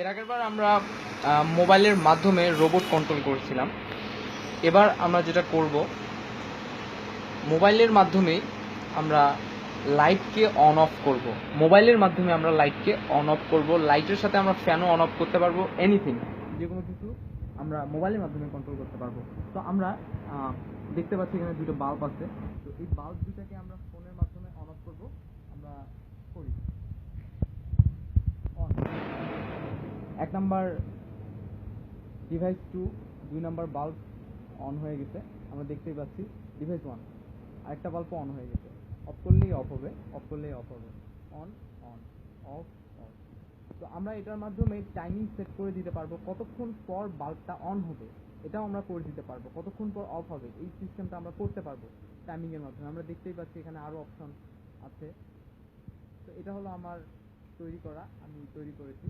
এর আগেরবার আমরা মোবাইলের মাধ্যমে রোবট কন্ট্রোল করছিলাম। এবার আমরা যেটা করব, মোবাইলের মাধ্যমেই আমরা লাইটকে অন অফ করব। মোবাইলের মাধ্যমে আমরা লাইটকে অন অফ করব। লাইটের সাথে আমরা ফ্যানও অন অফ করতে পারবো, এনিথিং, যে কোনো কিছু আমরা মোবাইলের মাধ্যমে কন্ট্রোল করতে পারবো। তো আমরা দেখতে পাচ্ছি এখানে দুটো বাল্ব আছে। তো এই বাল্ব দুটাকে আমরা ফোনের মাধ্যমে অন অফ করব। আমরা করি on. 1 number device 2, 2 number bulb on হয়ে গেছে, আমরা দেখতেই পাচ্ছি। ডিভাইস 1, আরেকটা বাল্বও অন হয়ে গেছে। অফ করলেই অফ হবে, অফ করলেই অফ হবে। On, on, of, of. তো আমরা এটার মাধ্যমে টাইমিং সেট করে দিতে পারবো, কতক্ষণ পর বাল্বটা অন হবে এটাও আমরা করে দিতে পারবো, কতক্ষণ পর অফ হবে এই সিস্টেমটা আমরা করতে পারবো টাইমিংয়ের মাধ্যমে। আমরা দেখতেই পাচ্ছি এখানে আরও অপশন আছে। তো এটা হলো আমার তৈরি করা, আমি তৈরি করেছি।